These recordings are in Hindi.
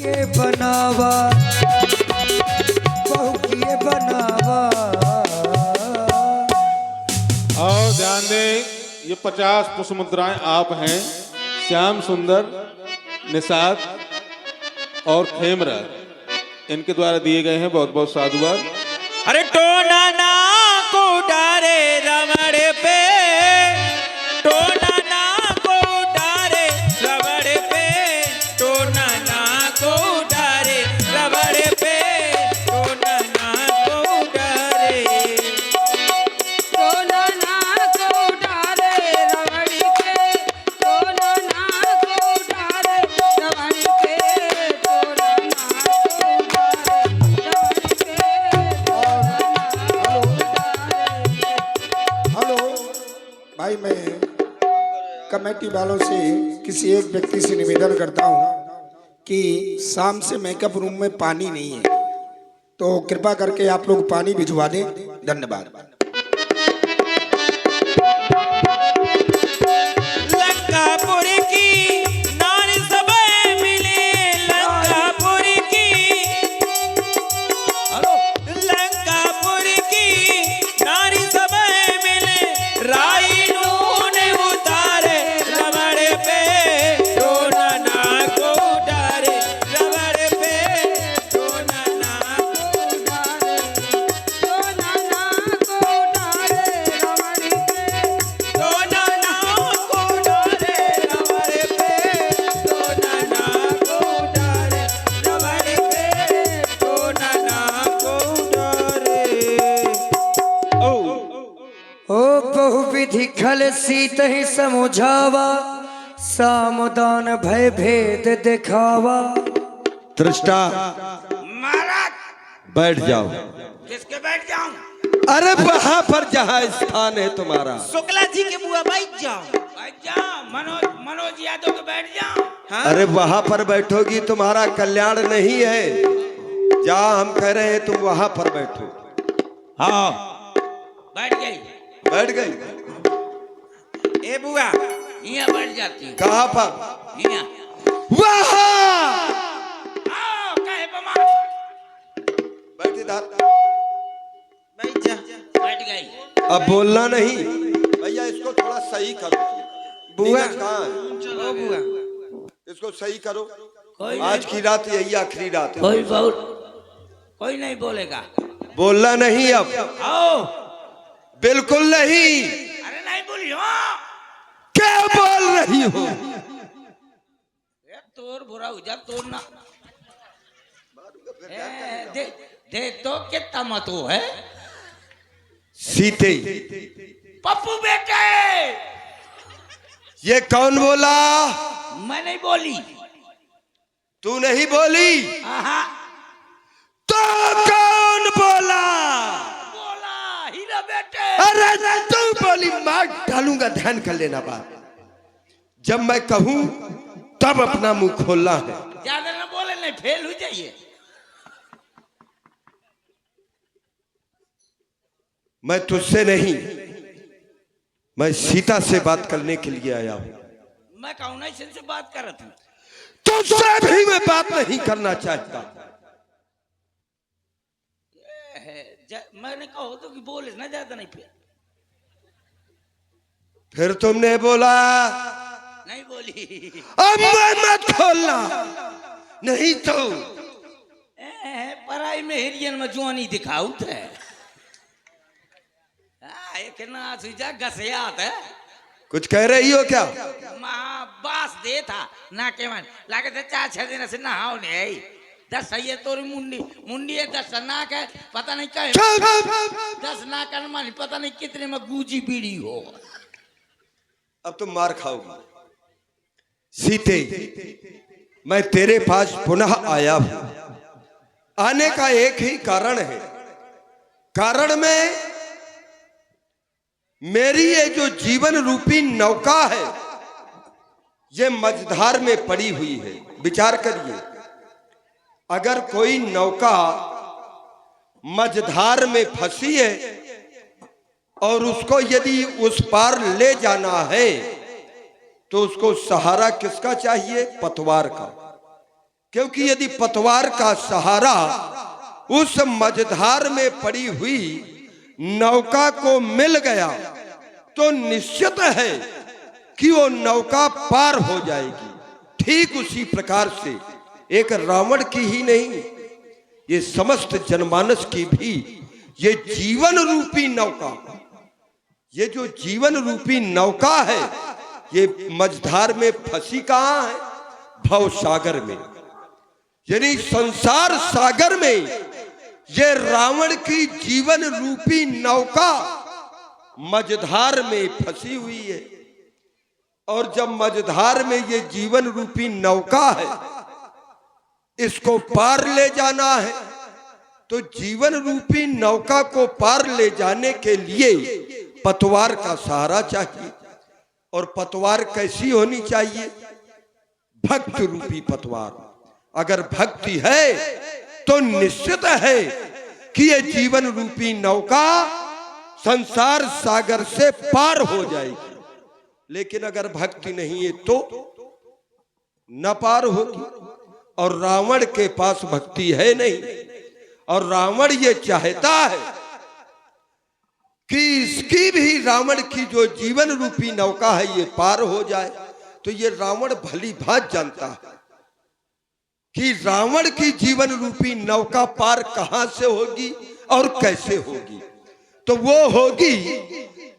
ये बनावा बहू किए बनावा। और ध्यान दें, ये 50 पुष्प मुद्राएं आप हैं, श्याम सुंदर, निषाद और खेमराज, इनके द्वारा दिए गए हैं। बहुत बहुत साधुवाद। अरे टोना ना को डारे रमण पे, टोना ना को डारे रमण पे, टोना ना को डारे रमण पे, टोना ना को डारे, टोना ना को डारे रमण पे, टोना ना को डारे रमण पे, टोना ना हेलो भाई, मैं कमेटी वालों से किसी एक व्यक्ति से निवेदन करता हूं कि शाम से मेकअप रूम में पानी नहीं है, तो कृपा करके आप लोग पानी भिजवा दें। धन्यवाद। लंकापुर की नारी सभा मिले, लंकापुर की, लंकापुर की नारी सभा मिले, राई नूने उतारे रमण पे, टोना ना को डारे रमण पे, टोना ना को डारे, टोना ना को डारे रमण पे, टोना ना को डारे रमण पे, टोना ना को डारे रमण पे, टोना ना को डारे। ओ बहु विधि खल सीत ही समुझावा, सामदान भय भेद दिखावा। दृष्टा महाराज बैठ जाओ। किसके बैठ जाऊं? अरे वहां पर जहां स्थान है तुम्हारा। शुक्ला जी के बुआ बैठ जाओ, बैठ जाओ। मनोज यादव के बैठ जाओ। हाँ? अरे वहां पर बैठोगी तुम्हारा कल्याण नहीं है। जहां हम कह रहे हैं तुम वहां पर बैठो। हाँ बैठ गई, बैठ गई। ए बुआ यहाँ बैठ जाती हूँ। कहां पर? यहाँ वहां आओ, काहे बमा बैठ इधर। बैठ जा, बैठ गई। अब बोलना नहीं भैया, इसको थोड़ा सही करो। बुआ नीरज कहाँ है? ओ बुआ इसको सही करो। कोई आज की रात यही आखिरी रात है। कोई नहीं बोलेगा। बोलना नहीं अब, आओ। बिल्कुल नहीं। अरे नहीं बोलियो। क्या बोल रही हो? तोर बुरा हो जा, तोर ना दे दे तो कितना मतो है। सीते पप्पू बेटे, ये कौन बोला? मैं नहीं बोली। तू नहीं बोली आहा, तो कौन बोला? बोला हीरा बेटे। अरे तू बोली, मार डालूंगा। ध्यान कर लेना बात। जब मैं कहूं तब अपना मुंह खोलना है। ज्यादा ना बोले, नहीं फेल हो जाइए। मैं तुझसे नहीं, मैं सीता से बात करने के लिए आया हूं। मैं कहूँ नहीं से बात कर रहा था। तुझसे भी मैं बात नहीं करना चाहता। मैंने कहो तो कि बोले ना, ज्यादा नहीं फिर तुमने बोला। नहीं बोली। अब मैं मत खोलना, नहीं तो पराई में हिरियन में जुआनी दिखाऊ थे। एक ना सुजा गसियात है। कुछ कह रही हो क्या? बास दे था ना के मन लागे थे 4-6 दिन से नहाओ नहीं। 10 है तोरी मुंडी है, 10 नाक है, पता नहीं कहे 10 नाक मानी, पता नहीं कितने में गूजी बीड़ी हो। अब तुम मार खाओगी। सीते, मैं तेरे पास पुनः आया हूं। आने का एक ही कारण है। कारण में मेरी ये जो जीवन रूपी नौका है, ये मझधार में पड़ी हुई है। विचार करिए, अगर कोई नौका मझधार में फंसी है और उसको यदि उस पार ले जाना है, तो उसको सहारा किसका चाहिए? पतवार का। क्योंकि यदि पतवार का सहारा उस मझधार में पड़ी हुई नौका को मिल गया तो निश्चित है कि वो नौका पार हो जाएगी। ठीक उसी प्रकार से एक रावण की ही नहीं, ये समस्त जनमानस की भी ये जीवन रूपी नौका, ये जो जीवन रूपी नौका है, ये मझधार में फंसी कहां है? भव सागर में, यानी संसार सागर में ये रावण की जीवन रूपी नौका मझधार में फंसी हुई है। और जब मझधार में ये जीवन रूपी नौका है, इसको पार ले जाना है, तो जीवन रूपी नौका को पार ले जाने के लिए पतवार का सहारा चाहिए। और पतवार कैसी होनी चाहिए? भक्त रूपी पतवार। अगर भक्ति है तो निश्चित है कि ये जीवन रूपी नौका संसार सागर से पार हो जाएगी। लेकिन अगर भक्ति नहीं है तो न पार होगी। और रावण के पास भक्ति है नहीं, और रावण ये चाहता है कि इसकी भी, रावण की जो जीवन रूपी नौका है, ये पार हो जाए। तो ये रावण भली भांति जानता है कि रावण की जीवन रूपी नौका पार कहां से होगी और कैसे होगी। तो वो होगी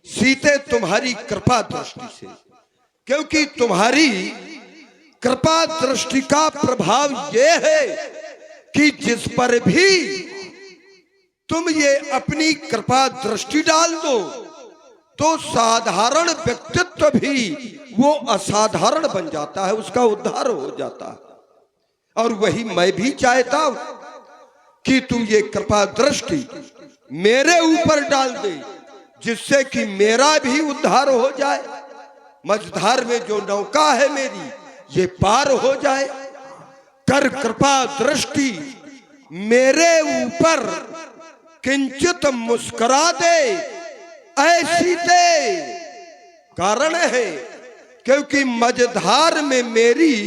सीते तुम्हारी कृपा दृष्टि से, क्योंकि तुम्हारी कृपा दृष्टि का प्रभाव ये है कि जिस पर भी तुम ये अपनी कृपा दृष्टि डाल दो तो साधारण व्यक्तित्व भी वो असाधारण बन जाता है, उसका उद्धार हो जाता है। और वही मैं भी चाहता हूं कि तू ये कृपा दृष्टि मेरे ऊपर डाल दे, जिससे कि मेरा भी उद्धार हो जाए। मझधार में जो नौका है मेरी, ये पार हो जाए। कर कृपा दृष्टि मेरे ऊपर, किंचित मुस्कुरा दे ऐसी दे। कारण है क्योंकि मझधार में मेरी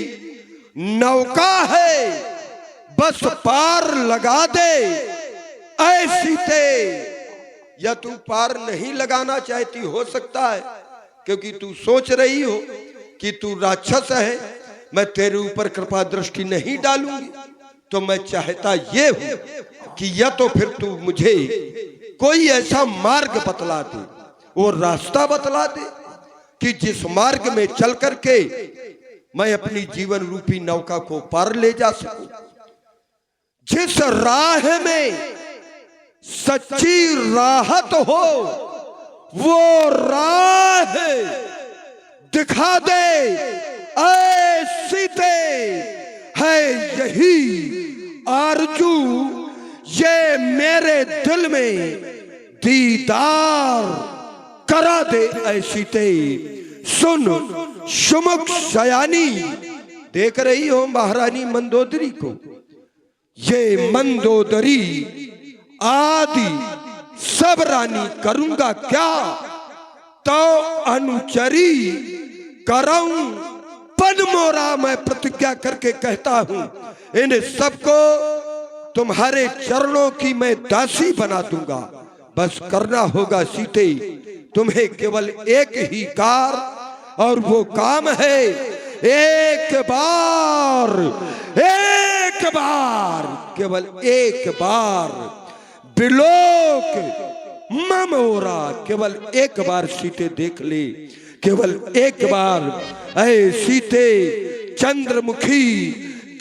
नौका है, बस पार लगा दे ऐसी दे। या तू पार नहीं लगाना चाहती, हो सकता है क्योंकि तू सोच रही हो कि तू राक्षस है, मैं तेरे ऊपर कृपा दृष्टि नहीं डालूंगी। तो मैं चाहता ये हूं कि या तो फिर तू मुझे कोई ऐसा मार्ग बतला दे, वो रास्ता बतला दे कि जिस मार्ग में चल करके मैं अपनी जीवन रूपी नौका को पार ले जा सकूं। जिस राह में सच्ची राहत हो, वो राह दिखा दे ऐसी दे। है यही आरजू ये मेरे दिल में, दीदार करा दे ऐसी ते। सुन सुमुख सयानी, देख रही हो महारानी मंदोदरी को, ये मंदोदरी आदि सब रानी करूंगा क्या, तो अनुचरी करऊं पद मोरा। मैं प्रतिज्ञा करके कहता हूं, इन सबको तुम्हारे चरणों की मैं दासी बना दूंगा। बस करना होगा सीते तुम्हें केवल एक ही कार, और वो काम है एक बार, केवल एक बार बिलोक ममोरा, केवल एक बार सीते देख ले, केवल एक बार। ऐ सीते चंद्रमुखी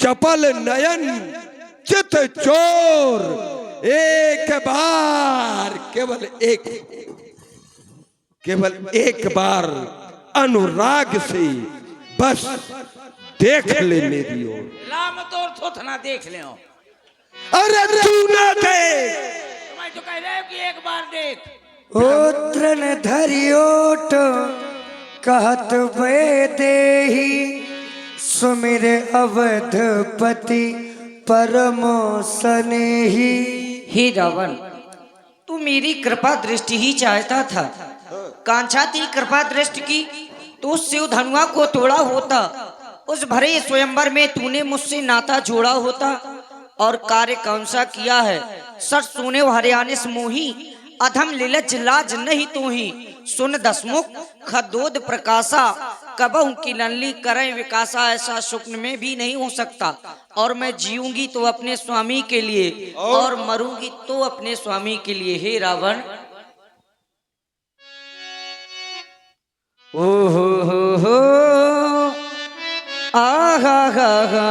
चपल नयन चित चोर, एक बार, केवल एक बार अनुराग से बस देख ले मेरी ओर। लाम तोर थोथना देख ले। अरे तू ना देख, मैं तो कह रहा हूं कि एक बार देख। ओत्रन धरियोट कहत वे देही, सुमिर अवधपति परमो स्नेही। हे रावण, तू मेरी कृपा दृष्टि ही चाहता था। कांछा तेरी कृपा दृष्टि की तो शिव धनुआ को तोड़ा होता, उस भरे स्वयंवर में तूने मुझसे नाता जोड़ा होता और कार्य कौन सा किया है। सच सुने हरियाणा से मोही, अधम लीलज लाज नहीं तू ही। सुन दसमुख खदोद प्रकाशा, कबहू की लनली करें विकासा। ऐसा स्वप्न में भी नहीं हो सकता। और मैं जीऊंगी तो अपने स्वामी के लिए और मरूंगी तो अपने स्वामी के लिए। हे रावण, ओ हो आहा हा हा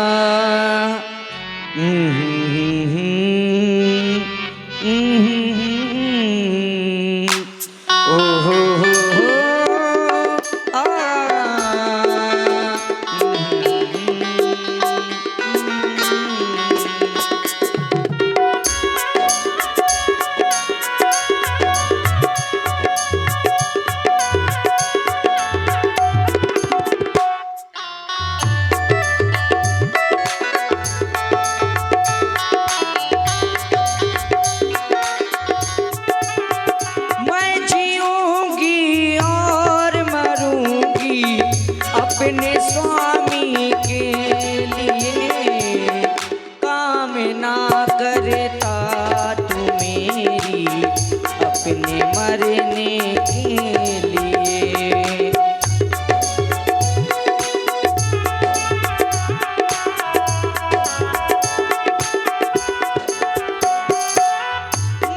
ओ हो आ मैं जीऊंगी और मरूंगी अपने स्वामी के लिए। काम ना करता तू मेरी अपने मरने के लिए।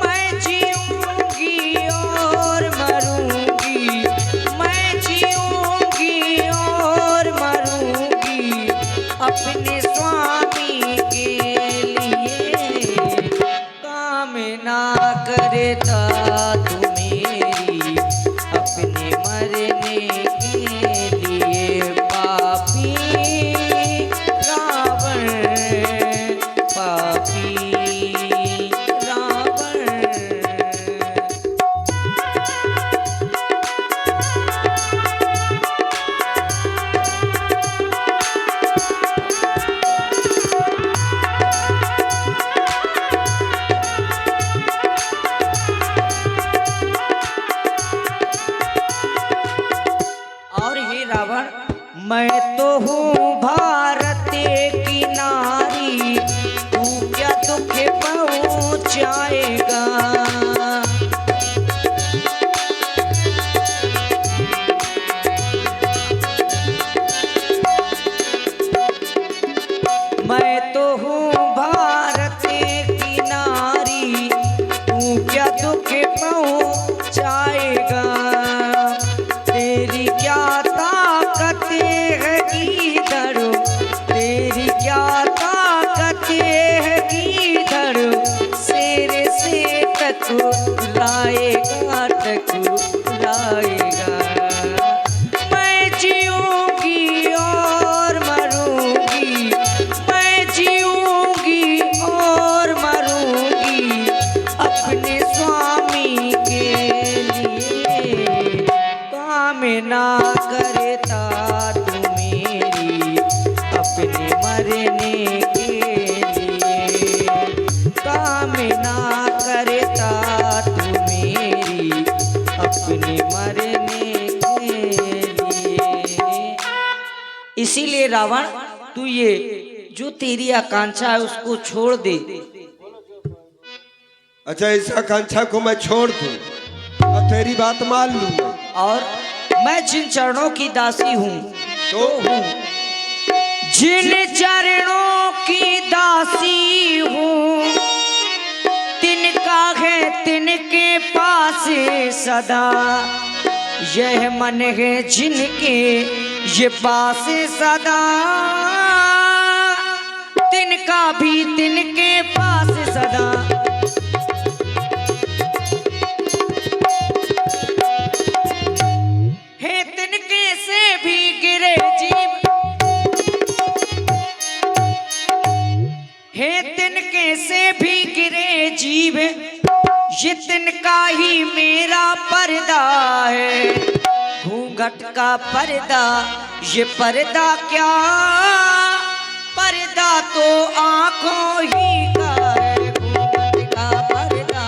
मैं जीऊंगी और मरूंगी, मैं जीऊंगी और मरूंगी अपने स्वामी के लिए। काम ना करता तू मेरी अपने मरने के लिए। पापी रावण, पापी रावण। और हे रावण, मैं तो हूँ भारत की नारी, तू क्या दुख पहुँचाएगा। मैं तो हूँ भारत की नारी, तू क्या दुख पहुँचाएगा। तेरी क्या ताकत है इधर, तेरी क्या ताकत है इधर। शेर से टकराएगा, टकराएगा। मैं जीऊंगी और मरूंगी, मैं जीऊंगी और मरूंगी अपने स्वामी के लिए। काम ना करता तू मेरी अपने मरने के लिए। काम ना करता तू मेरी अपने मरने के लिए। इसीलिए रावण, तू ये जो तेरी आकांक्षा है उसको छोड़ दे। अच्छा, इस आकांक्षा को मैं छोड़ दूं और तेरी बात मान लूंगा। और मैं जिन चरणों की दासी हूँ तो हूँ, जिन चरणों की दासी हूँ, तिनका है तिनके पास सदा। यह मन है जिनके ये पास सदा, तिनका भी तिनके पास सदा। हे तिनके से भी गिरे जीव, हे तिनके से भी गिरे जीव, ये तिनका ही मेरा पर्दा है। घूंघट का पर्दा, ये पर्दा क्या, पर्दा तो आंखों ही का है। घूंघट का पर्दा,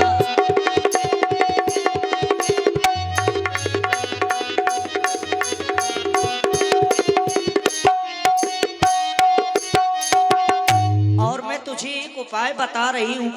तुझे एक उपाय बता रही हूँ।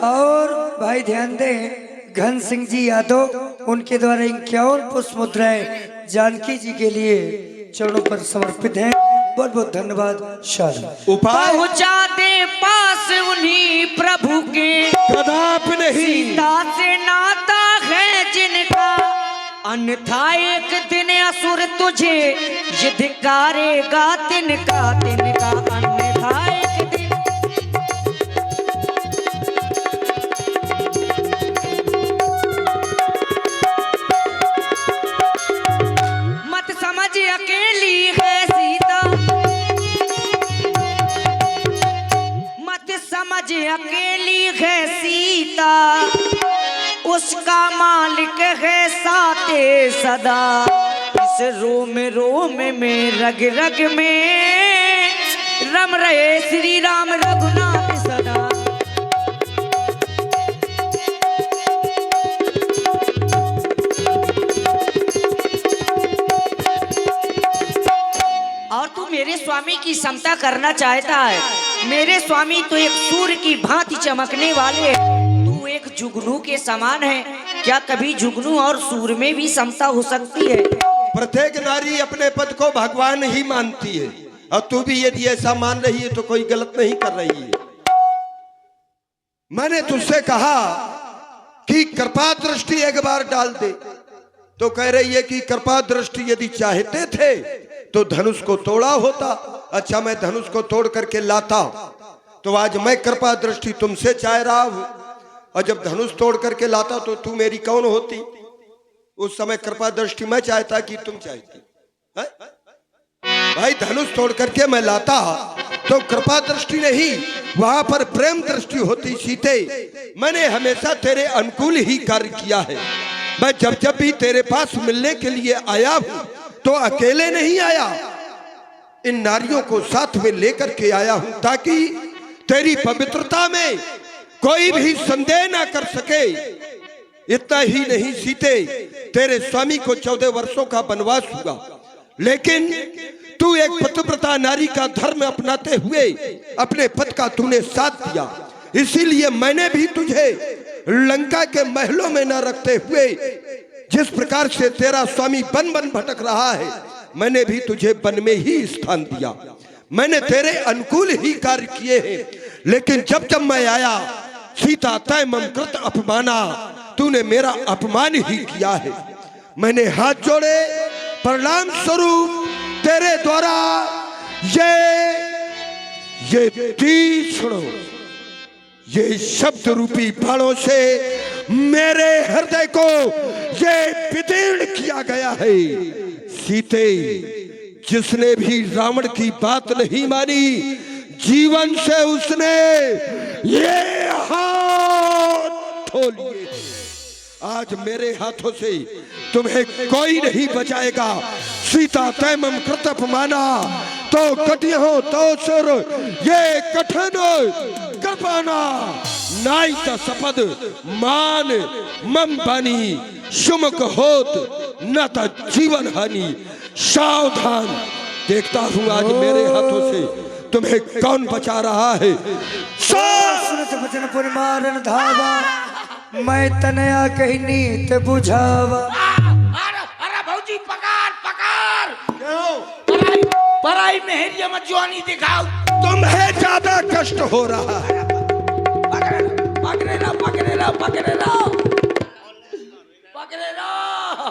और भाई ध्यान दें, घन सिंह जी यादव उनके द्वारा 51 पुष्प मुद्राएं जानकी जी के लिए चरणों पर समर्पित हैं। बहुत बहुत धन्यवाद। शादी उपाय पहुँचा दे पास उन्हीं प्रभु के, कदापि नहीं। सीता से नाता है जिनका, अन्यथा एक दिन असुर तुझे ये धिक्कारेगा तिनका तिनका, अन्यथा एक दिन। मत समझ अकेली है सीता, मत समझ अकेली है सीता, उसका मालिक है साते सदा। इस रोम रोम में रग रग में रम रहे श्री राम रघुनाथ सदा। और तू मेरे स्वामी की समता करना चाहता है। मेरे स्वामी तो एक सूर्य की भांति चमकने वाले हैं, तू एक जुगनू के समान है। क्या कभी जुगनू और सूर्य में भी समता हो सकती है? प्रत्येक नारी अपने पद को भगवान ही मानती है, और तू भी यदि ऐसा मान रही है तो कोई गलत नहीं कर रही है। मैंने तुझसे कहा कि कृपा दृष्टि एक बार डाल दे, तो कह रही है कि कृपा दृष्टि यदि चाहते थे तो धनुष को तोड़ा होता। अच्छा, मैं धनुष को तोड़ करके लाता तो आज मैं कृपा दृष्टि तुमसे चाह रहा हूं, और जब धनुष तोड़ करके लाता तो तू मेरी कौन होती? उस समय कृपा दृष्टि मैं चाहता कि तुम चाहती है? भाई धनुष तोड़ करके मैं लाता तो कृपा दृष्टि नहीं, वहां पर प्रेम दृष्टि होती। सीते, मैंने हमेशा तेरे अनुकूल ही कार्य किया है। मैं जब जब भी तेरे पास मिलने के लिए आया हूं तो अकेले नहीं आया, इन नारियों को साथ में लेकर के आया हूं, ताकि तेरी पवित्रता में कोई भी संदेह ना कर सके। इतना ही नहीं सीते, तेरे स्वामी को 14 वर्षों का वनवास हुआ, लेकिन तू एक पतिव्रता नारी का धर्म अपनाते हुए अपने पति का तूने साथ दिया। इसीलिए मैंने भी तुझे लंका के महलों में न रखते हुए, जिस प्रकार से तेरा स्वामी वन वन भटक रहा है, मैंने भी तुझे वन में ही स्थान दिया। मैंने तेरे अनुकूल ही कार्य किए हैं, लेकिन जब जब मैं आया सीता तय मम कृत अपमाना, तूने मेरा अपमान ही किया है। मैंने हाथ जोड़े परिणाम स्वरूप तेरे द्वारा ये तीक्ष्ण ये शब्द रूपी बाणों से मेरे हृदय को ये विदीर्ण किया गया है। सीते, जिसने भी रावण की बात नहीं मानी, जीवन से उसने ये हाथ धो लिए। आज मेरे हाथों से तुम्हें कोई नहीं बचाएगा। सीता तय मम कृत अपमाना, तो कटियो तो सुर ये कठिन कृपाना, नाई त सपद मान मम बानी, शुमक होत न त जीवन हानि। सावधान, देखता हूँ आज मेरे हाथों से तुम्हें कौन बचा रहा है। सुनत वचन पुरमारन धावा, मैं तनया कही नीत बुझावा। अरे भौजी पकार पकार, पराई मेहरिया मत जवानी दिखाओ। तुम्हें ज्यादा कष्ट हो रहा है। पकड़े लो।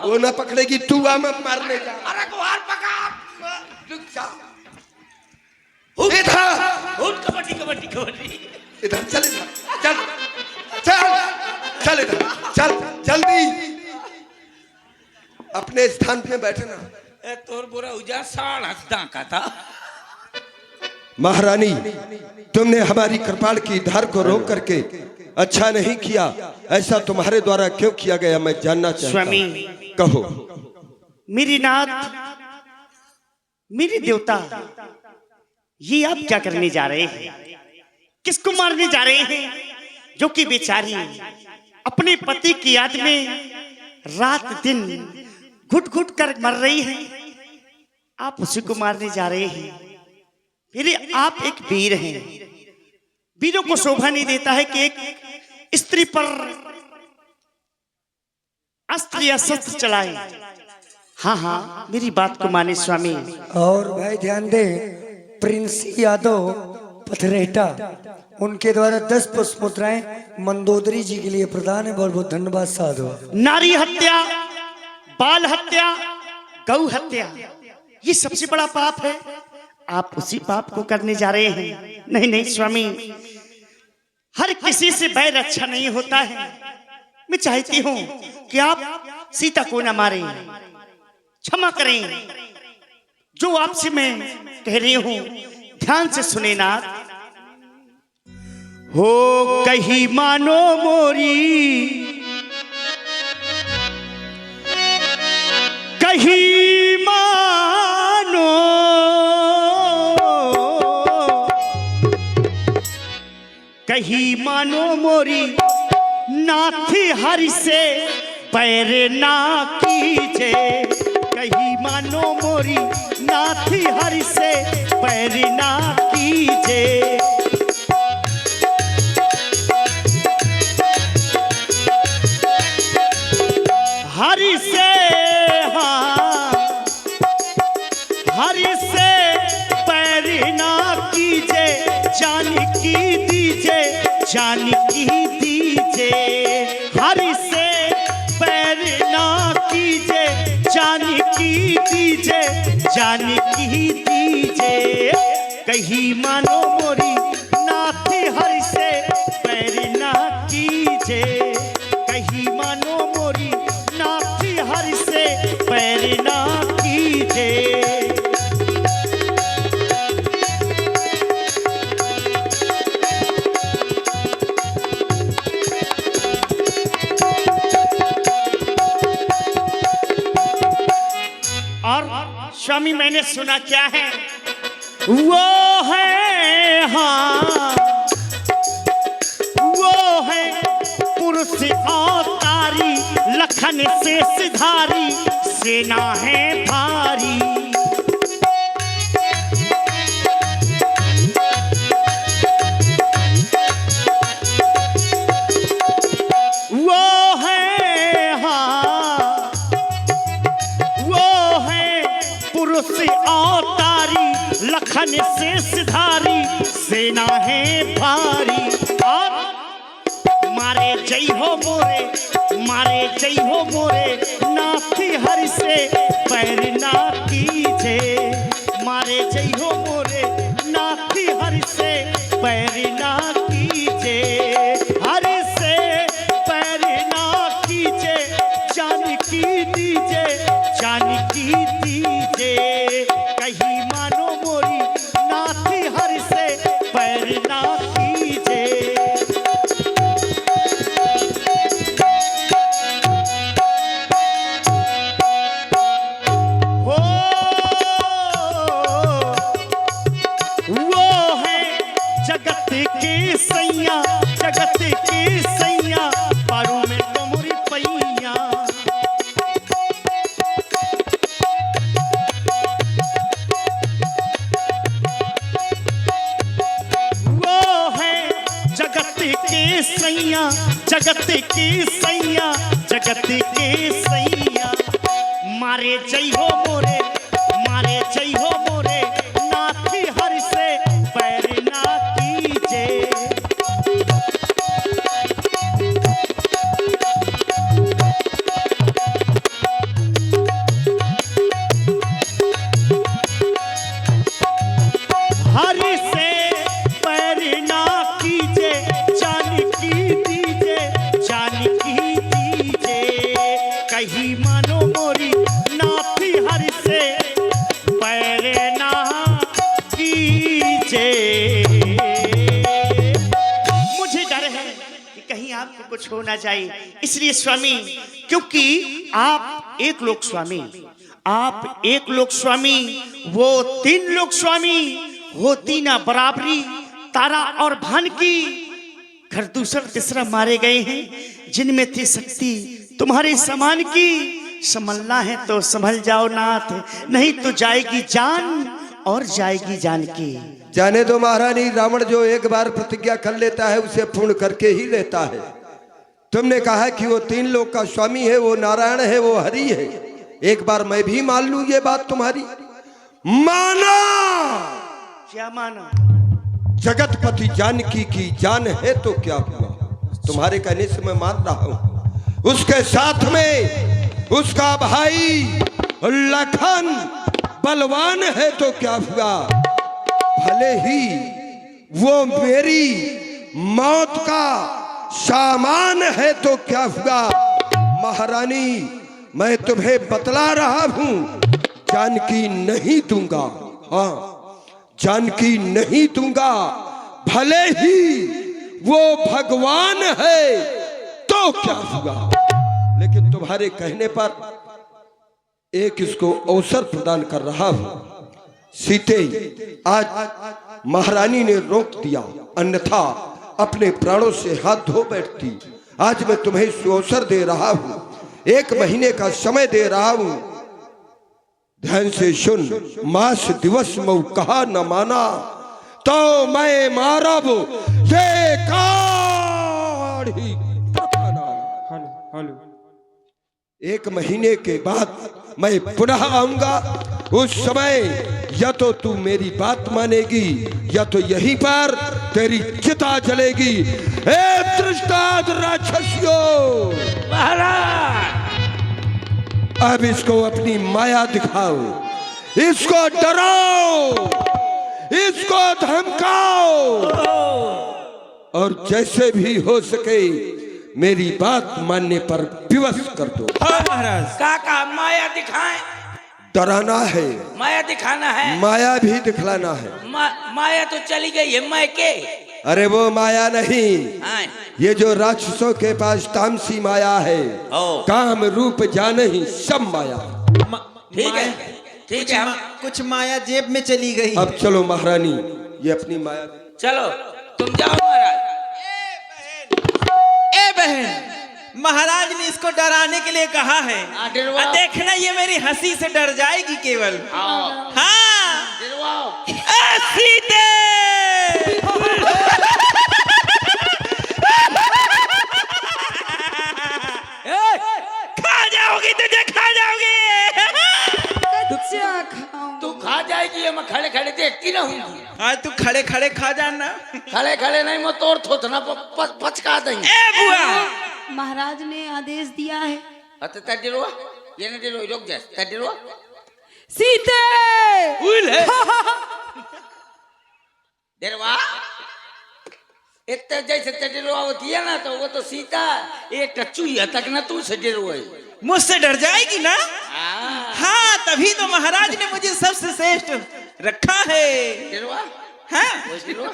वो ना पकड़ेगी, तू आ मैं मारने जा। अरे कुहार पकार। इधर कबड्डी कबड्डी कबड्डी। इधर चल, इधर चल चल चल, इधर चल जल्दी अपने स्थान पे बैठना। तोर बुरा उजा साड़ हंसदा का था। महारानी, तुमने हमारी कृपाण की धार को रोक करके अच्छा नहीं किया। ऐसा तुम्हारे द्वारा क्यों किया गया, मैं जानना चाहता हूं। स्वामी, कहो। मेरी नाथ, मेरी देवता, ये आप क्या करने जा रहे हैं? किसको मारने जा रहे हैं? जो कि बेचारी अपने पति की याद में रात दिन घुट घुट कर मर रही है, आप उसी को मारने जा रहे हैं। फिर आप एक वीर हैं, वीरों को शोभा नहीं देता है कि एक स्त्री पर अस्त्र या शस्त्र चलाए। हाँ हाँ, मेरी बात को माने स्वामी। और भाई ध्यान दे, प्रिंस यादव पथरेटा उनके द्वारा 10 पुष्प मुद्राएं मंदोदरी जी के लिए प्रदान है। बहुत बहुत धन्यवाद साधु। नारी हत्या, बाल हत्या, गौ हत्या, ये सबसे बड़ा पाप है। आप उसी पाप को करने जा रहे हैं। नहीं नहीं स्वामी, हर किसी से बैर अच्छा नहीं होता है। मैं चाहती हूँ कि आप सीता को न मारें, क्षमा करें। जो आपसे मैं कह रही हूँ ध्यान से सुने नाथ। हो कहीं मानो मोरी, कहीं मानो, कहीं मानो मोरी, नाथी हरि से पैर ना कीजे। कहीं मानो मोरी, नाथी हरि से पैर ना कीजे। हरि से, हाँ, हरि से पैर ना कीजे। जान की दीजे, जान की दीजे। हरि से पैर ना कीजे, जान की दीजे, जान की दीजे। कहीं मानो मोरी, नाथी हरि से पैर ना कीजे। कहीं मानो मोरी, नाथी हरि से पैर ना कीजे। और स्वामी मैंने सुना क्या है, वो है, हाँ, वो है पुरुष अवतारी, लखन से सिधारी, सेना है भारी। वो है, हाँ, वो है पुरुष अवतारी, लखन से सिधारी, सेना है भारी। और मारे जय हो मोरे, मारे जय हो मोरे, नाथी हरि से पैर ना कीजे। मारे जय हो मोरे, नाथी हरि से पैर ना कीजे। हरि से पैर ना कीजे, जान की दीजे, जान की दीजे। कहीं मानो मोरी, नाथी हरि से पैर ना कीजे। हो, वो है जगत के सैया, जगत के सैया, पारू में तुमरी पैया। वो है जगत के सैया, जगत के सैया, जगत के सैया। मारे जय हो मोरे, मारे जय हो मोरे, नाथी हरि से पैर ना कीजे। हरि से पैर ना कीजे, जान की दीजे, जान की दीजे। कहीं मानो मोरी, नाथी हरि से पैर ना कीजे। मुझे डर है कि कहीं आपको कुछ हो ना जाए, इसलिए स्वामी, क्योंकि आप एक लोक स्वामी, आप एक लोक स्वामी, वो 3 लोक स्वामी, होती ना बराबरी। तारा और भान की घर दूसरा तीसरा मारे गए हैं, जिनमें थी शक्ति तुम्हारे समान की। संभलना है तो संभल जाओ नाथ, नहीं तो जाएगी जान और जाएगी जानकी। जाने दो महारानी, रावण जो एक बार प्रतिज्ञा कर लेता है उसे पूर्ण करके ही लेता है। तुमने कहा कि वो 3 लोक का स्वामी है, वो नारायण है, वो हरि है। एक बार मैं भी मान लूं ये बात तुम्हारी। माना क्या माना? जगतपति जानकी की जान है तो क्या हुआ, तुम्हारे कहने से मैं मान रहा हूं। उसके साथ में उसका भाई लखन बलवान है तो क्या हुआ, भले ही वो मेरी मौत का सामान है तो क्या हुआ। महारानी मैं तुम्हें बतला रहा हूं, जानकी नहीं दूंगा। हाँ, जानकी नहीं दूंगा, भले ही वो भगवान है तो क्या हुआ। लेकिन तुम्हारे कहने पर एक इसको अवसर प्रदान कर रहा हूं। सीते आज महारानी ने रोक दिया, अन्यथा अपने प्राणों से हाथ धो बैठती। आज मैं तुम्हें इस अवसर दे रहा हूं, 1 महीने का समय दे रहा हूं। ध्यान से सुन, मास दिवस मऊ कहा न माना तो मैं मारब से काढ़ी प्रथाना। 1 महीने के बाद मैं पुनः आऊंगा। उस समय या तो तू मेरी बात मानेगी या तो यहीं पर तेरी चिता जलेगी। ए दृष्टांत राक्षसियों, अब इसको अपनी माया दिखाओ, इसको डराओ, इसको धमकाओ और जैसे भी हो सके मेरी बात मानने पर विवश कर दो। काका माया दिखाएं? डराना है, माया दिखाना है, माया भी दिखलाना है। माया तो चली गई है, मैं के? अरे वो माया नहीं, हाँ। ये जो राक्षसों के पास तामसी माया है, काम रूप जाने ही सब माया। ठीक है, ठीक है। कुछ माया जेब में चली गई। अब चलो महारानी, ये अपनी माया। चलो तुम जाओ महाराज। ए बहन, महाराज ने इसको डराने के लिए कहा है। डरवाओ। देखना ये मेरी हंसी से डर जाएगी केवल। हाँ, डरवाओ। सीते खा जाओगी, तुझे खा जाओगी। कच्चा खाऊं। तू खा जाएगी, ये मैं खड़े खड़े देखती रहूंगी। आज तू खड़े खड़े खा जाना। खड़े खड़े नहीं, मैं तोड़ थोथना पचका देंगे। ए बुआ, महाराज ने आदेश दिया है। अते तडरवा, ये न डरो, रुक जा। तडरवा सीते भूल है। डरवा इतने जैसे तडरवा होती है ना, तो वो तो सीता एक चूहिया तक ना तू से डरो है। मुझसे डर जाएगी ना? हाँ, तभी तो महाराज ने मुझे सबसे श्रेष्ठ रखा है। डरवा, हाँ, डरवा,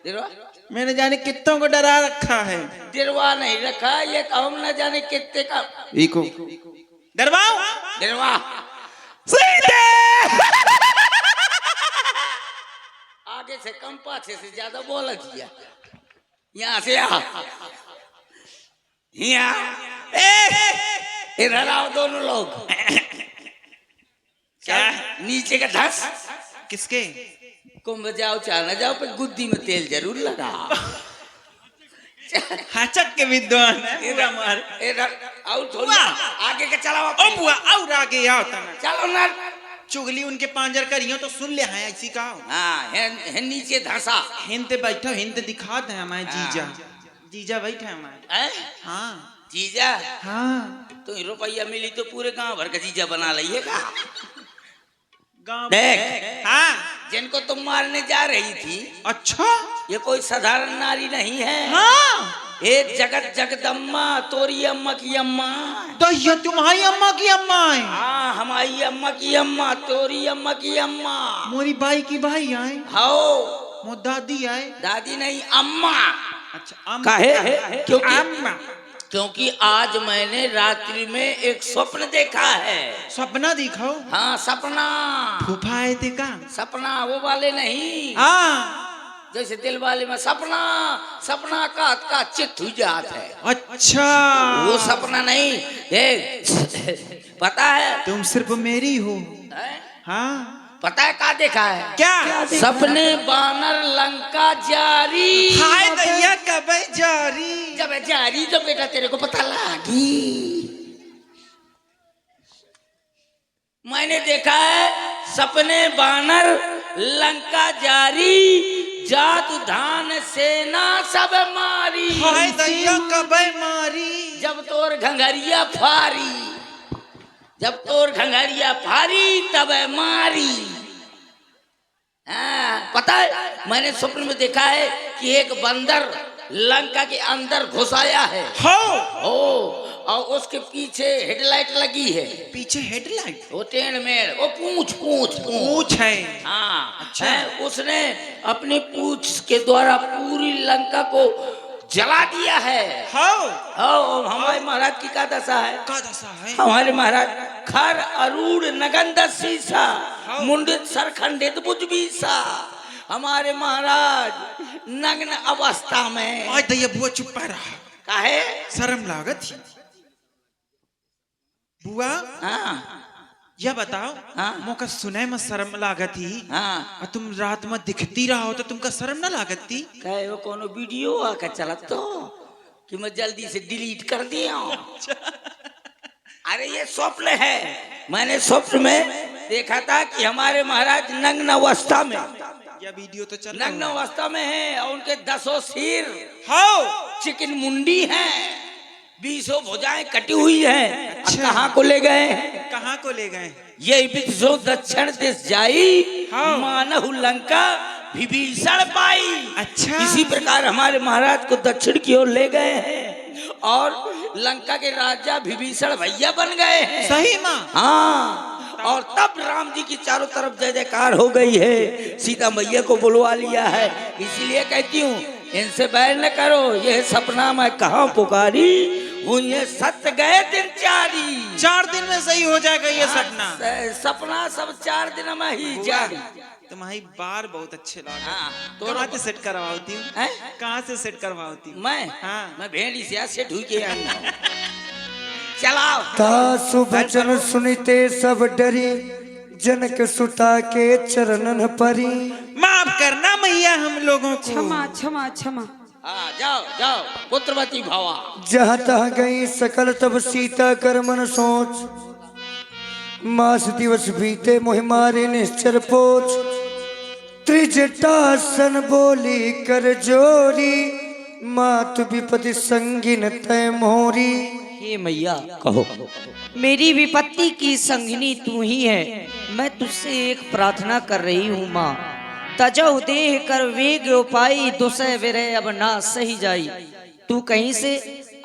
डरवा। मैंने जाने कितनों को डरा रखा है। डरवा नहीं रखा, ये तो हम न जाने कितने का। इको डरवाओ, डरवा सीते। आगे से कम, पाछे से ज्यादा बोला किया। यहाँ से आ, यहाँ इधर आओ दोनों लोग। क्या नीचे का धस? किसके? कुंभ जाओ चाह न जाओ, पर गुद्दी में तेल जरूर लगा। हाचक के विद्वान है। पूरा मार। इधर आओ थोड़ा आगे का चलाओ। ओ बुआ, और आगे आओ तना। चलो ना, चुगली उनके पांजर करियो तो सुन ले है ऐसी का। हाँ है नीचे धसा। हिंद बैठो, हिंद दिखा दे हमारे जीजा। जीजा बैठे हमारे। हाँ जीजा। हाँ, तो रुपया मिली तो पूरे गांव भर का जीजा बना लिये का। गाँव देख, हाँ, जिनको तुम मारने जा रही थी, अच्छा, ये कोई साधारण नारी नहीं है। हाँ, एक जगत जगदम्मा, तोरी अम्मा की अम्मा। तो ये तुम्हारी अम्मा की अम्मा है? हाँ, हमारी अम्मा की अम्मा, तोरी अम्मा की अम्मा। मोरी बाई की भाई आए? हाँ, मोर दादी आए? दादी नहीं, अम्मा। अच्छा, काहे? क्योंकि अम्मा। क्योंकि आज मैंने रात्रि में एक स्वप्न देखा है। सपना दिखाओ। हाँ, सपना। फूफा आए थे का? सपना वो वाले नहीं। हाँ, जैसे दिल वाले में सपना, सपना का चित्त हुई जात है। अच्छा, वो सपना नहीं। पता है तुम सिर्फ मेरी हो। है? हाँ, पता है क्या देखा है? क्या? सपने बानर लंका जारी। हाय दैया कब जारी? जब जारी तो बेटा तेरे को पता लगी। मैंने देखा है सपने बानर लंका जारी, जात धान सेना सब मारी। हाय दैया कब मारी? जब तोर घंघरिया फारी, जब तोर घंघरिया फारी तब मारी। पता है मैंने स्वप्न में देखा है कि एक बंदर लंका के अंदर घुस आया है। हो और उसके पीछे हेडलाइट लगी है। पीछे हेडलाइट? वो टेढ़ मेढ़, वो पूछ है। हाँ अच्छा। उसने अपनी पूछ के द्वारा पूरी लंका को जला दिया है। हमारे महाराज की क्या दशा है? हमारे महाराज खर अरूढ़ नगंध शीसा, मुंडित सरखंडित बुजबीसा। हमारे महाराज नग्न अवस्था में। आज दैया बुआ चुप रहा। काहे? शर्म लागत थी बुआ। यह बताओ, मौका सुने में शर्म लागत ही। और तुम रात में दिखती रहा हो तो तुमका शर्म ना लागत थी? कहे वो कोनो वीडियो आकर चलत तो कि मैं जल्दी से डिलीट कर दिया। अरे ये स्वप्न है। मैंने स्वप्न में देखा था कि हमारे महाराज नग्न अवस्था में, यह वीडियो तो चल नग्न अवस्था में है और उनके 10 सिर, चिकन मुंडी है, 20 भुजाएं कटी हुई है। अच्छा। कहाँ को ले गए? कहाँ को ले गए? ये विश्व दक्षिण देश जाई, मानहु लंका विभीषण पाई। अच्छा। इसी प्रकार हमारे महाराज को दक्षिण की ओर ले गए हैं और लंका के राजा विभीषण भैया बन गए हैं। सही माँ? हाँ। और तब राम जी की चारों तरफ जय जयकार हो गई है। सीता मैया को बुलवा लिया है। इसलिए कहती हूँ इनसे बैर न करो। यह सपना मैं कहाँ पुकारी हूँ, ये सत्य गए दिन चारी। 4 दिन में सही हो जाएगा ये सपना। सपना सब 4 दिन में ही जारी। तुम्हारी बार बहुत अच्छे लगे। तो कहाँ से सेट करवाती हूँ? कहाँ से सेट करवाती हूँ? मैं भेड़ी से ढूंढ के आऊंगा। चलाओ। तासु बचन सुनिते सब डरी, जनक सुता के चरणन परी। माफ करना मैया हम लोगों को। क्षमा क्षमा क्षमा। जाओ जाओ पुत्रवती भवा। जहाँ तहाँ गई सकल तब सीता कर मन सोच, मास दिवस बीते मोहि मारे निश्चर पोच। त्रिजटासन बोली कर जोरी, मातु विपति संगिन तय मोरी। हे मैया कहो, मेरी विपत्ति की संगिनी तू ही है। मैं तुझसे एक प्रार्थना कर रही हूँ माँ। तजौ देह कर वेग उपाई, दुसह विरह अब ना सही जाई। तू कहीं से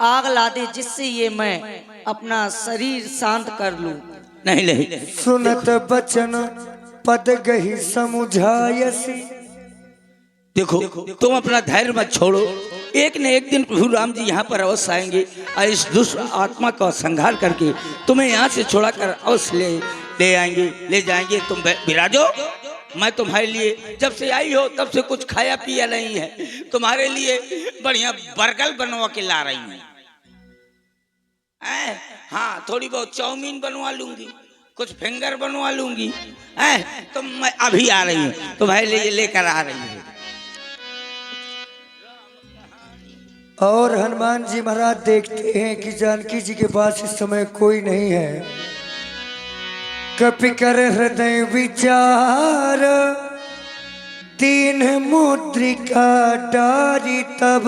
आग ला दे जिससे ये मैं अपना शरीर शांत कर लूं। नहीं सुनत बचन पद गही समुझायसी। देखो तुम अपना धैर्य मत छोड़ो। एक न एक दिन प्रभु राम जी यहाँ पर अवश्य आएंगे और इस दुष्ट आत्मा का संहार करके तुम्हें यहाँ से छोड़ा कर अवश्य ले आएंगे, ले जाएंगे। तुम विराजो। मैं तुम्हारे लिए जब से आई हो तब से कुछ खाया पिया नहीं है। तुम्हारे लिए बढ़िया बर्गर बनवा के ला रही हूँ। हाँ, थोड़ी बहुत चाउमीन बनवा लूंगी, कुछ फिंगर बनवा लूंगी। तो मैं अभी आ रही हूँ, तुम्हारे लिए लेकर आ रही हूँ। और हनुमान जी महाराज देखते हैं कि जानकी जी के पास इस समय कोई नहीं है। कपि कर हृदय विचार, दीन मुद्रिका डारी तब